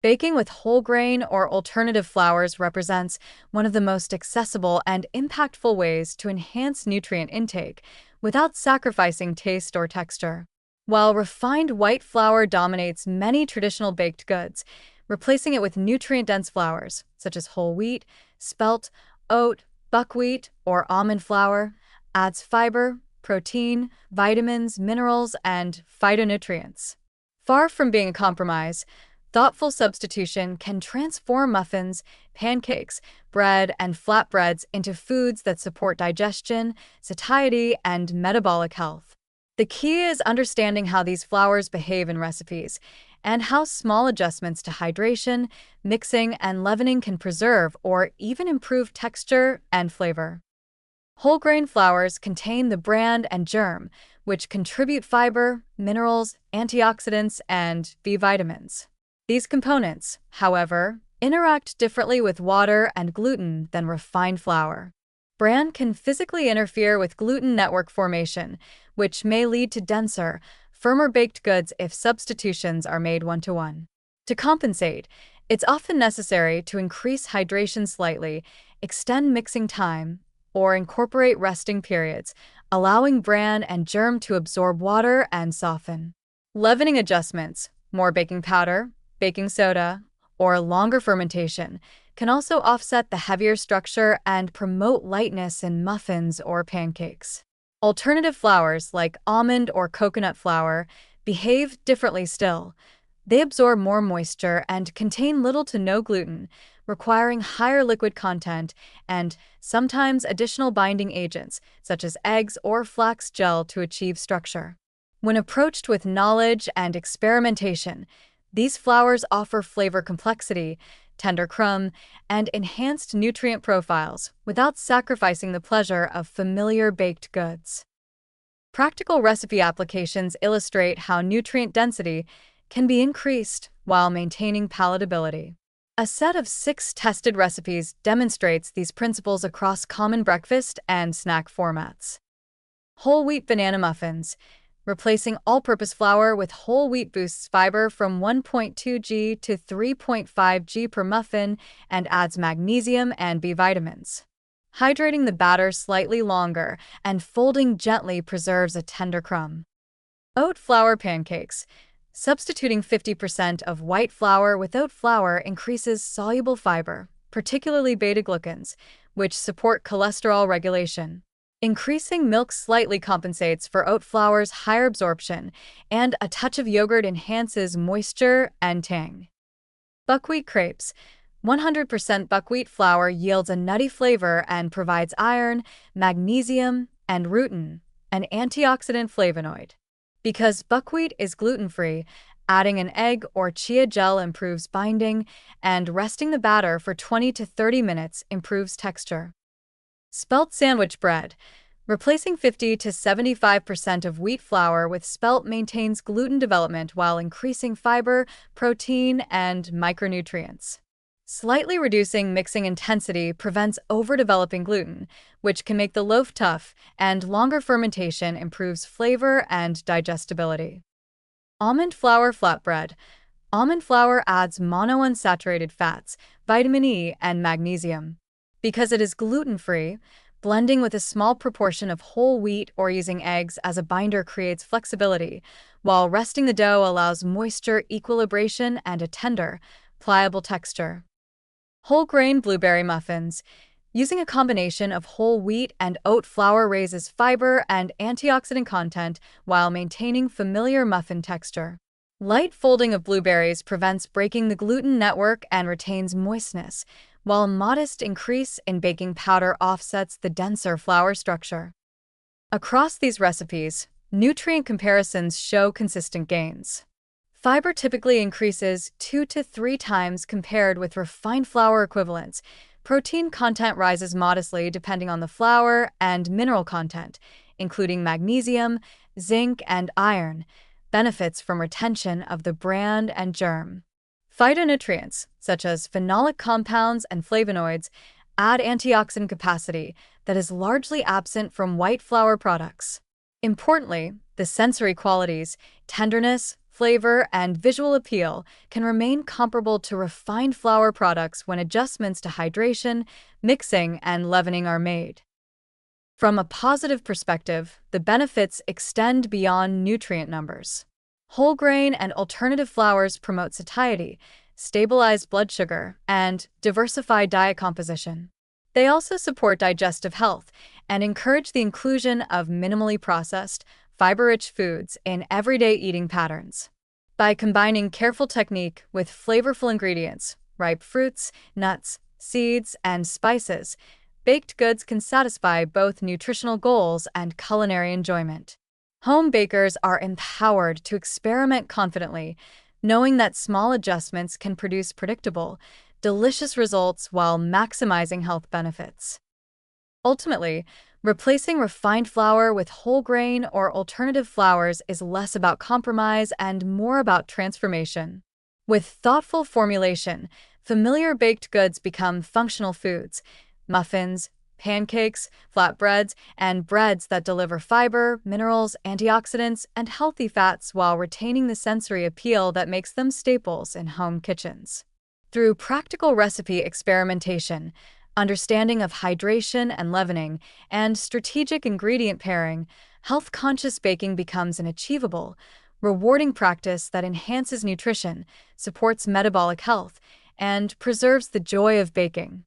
Baking with whole grain or alternative flours represents one of the most accessible and impactful ways to enhance nutrient intake without sacrificing taste or texture. While refined white flour dominates many traditional baked goods, replacing it with nutrient-dense flours such as whole wheat, spelt, oat, buckwheat, or almond flour adds fiber, protein, vitamins, minerals, and phytonutrients. Far from being a compromise, thoughtful substitution can transform muffins, pancakes, bread, and flatbreads into foods that support digestion, satiety, and metabolic health. The key is understanding how these flours behave in recipes and how small adjustments to hydration, mixing, and leavening can preserve or even improve texture and flavor. Whole grain flours contain the bran and germ, which contribute fiber, minerals, antioxidants, and B vitamins. These components, however, interact differently with water and gluten than refined flour. Bran can physically interfere with gluten network formation, which may lead to denser, firmer baked goods if substitutions are made one-to-one. To compensate, it's often necessary to increase hydration slightly, extend mixing time, or incorporate resting periods, allowing bran and germ to absorb water and soften. Leavening adjustments, more baking powder, baking soda, or longer fermentation can also offset the heavier structure and promote lightness in muffins or pancakes. Alternative flours like almond or coconut flour behave differently still. They absorb more moisture and contain little to no gluten, requiring higher liquid content and sometimes additional binding agents, such as eggs or flax gel, to achieve structure. When approached with knowledge and experimentation, these flours offer flavor complexity, tender crumb, and enhanced nutrient profiles without sacrificing the pleasure of familiar baked goods. Practical recipe applications illustrate how nutrient density can be increased while maintaining palatability. A set of 6 tested recipes demonstrates these principles across common breakfast and snack formats. Whole wheat banana muffins. Replacing all-purpose flour with whole wheat boosts fiber from 1.2 g to 3.5 g per muffin and adds magnesium and B vitamins. Hydrating the batter slightly longer and folding gently preserves a tender crumb. Oat flour pancakes. Substituting 50% of white flour with oat flour increases soluble fiber, particularly beta-glucans, which support cholesterol regulation. Increasing milk slightly compensates for oat flour's higher absorption, and a touch of yogurt enhances moisture and tang. Buckwheat crepes. 100% buckwheat flour yields a nutty flavor and provides iron, magnesium, and rutin, an antioxidant flavonoid. Because buckwheat is gluten-free, adding an egg or chia gel improves binding, and resting the batter for 20 to 30 minutes improves texture. Spelt sandwich bread. Replacing 50 to 75% of wheat flour with spelt maintains gluten development while increasing fiber, protein, and micronutrients. Slightly reducing mixing intensity prevents overdeveloping gluten, which can make the loaf tough, and longer fermentation improves flavor and digestibility. Almond flour flatbread. Almond flour adds monounsaturated fats, vitamin E, and magnesium. Because it is gluten-free, blending with a small proportion of whole wheat or using eggs as a binder creates flexibility, while resting the dough allows moisture equilibration and a tender, pliable texture. Whole grain blueberry muffins. Using a combination of whole wheat and oat flour raises fiber and antioxidant content while maintaining familiar muffin texture. Light folding of blueberries prevents breaking the gluten network and retains moistness, while a modest increase in baking powder offsets the denser flour structure. Across these recipes, nutrient comparisons show consistent gains. Fiber typically increases 2 to 3 times compared with refined flour equivalents. Protein content rises modestly depending on the flour and mineral content, including magnesium, zinc, and iron, benefits from retention of the bran and germ. Phytonutrients, such as phenolic compounds and flavonoids, add antioxidant capacity that is largely absent from white flour products. Importantly, the sensory qualities, tenderness, flavor, and visual appeal can remain comparable to refined flour products when adjustments to hydration, mixing, and leavening are made. From a positive perspective, the benefits extend beyond nutrient numbers. Whole grain and alternative flours promote satiety, stabilize blood sugar, and diversify diet composition. They also support digestive health and encourage the inclusion of minimally processed, fiber-rich foods in everyday eating patterns. By combining careful technique with flavorful ingredients, ripe fruits, nuts, seeds, and spices, baked goods can satisfy both nutritional goals and culinary enjoyment. Home bakers are empowered to experiment confidently, knowing that small adjustments can produce predictable, delicious results while maximizing health benefits. Ultimately, replacing refined flour with whole grain or alternative flours is less about compromise and more about transformation. With thoughtful formulation, familiar baked goods become functional foods: muffins, pancakes, flatbreads, and breads that deliver fiber, minerals, antioxidants, and healthy fats while retaining the sensory appeal that makes them staples in home kitchens. Through practical recipe experimentation, understanding of hydration and leavening, and strategic ingredient pairing, health-conscious baking becomes an achievable, rewarding practice that enhances nutrition, supports metabolic health, and preserves the joy of baking.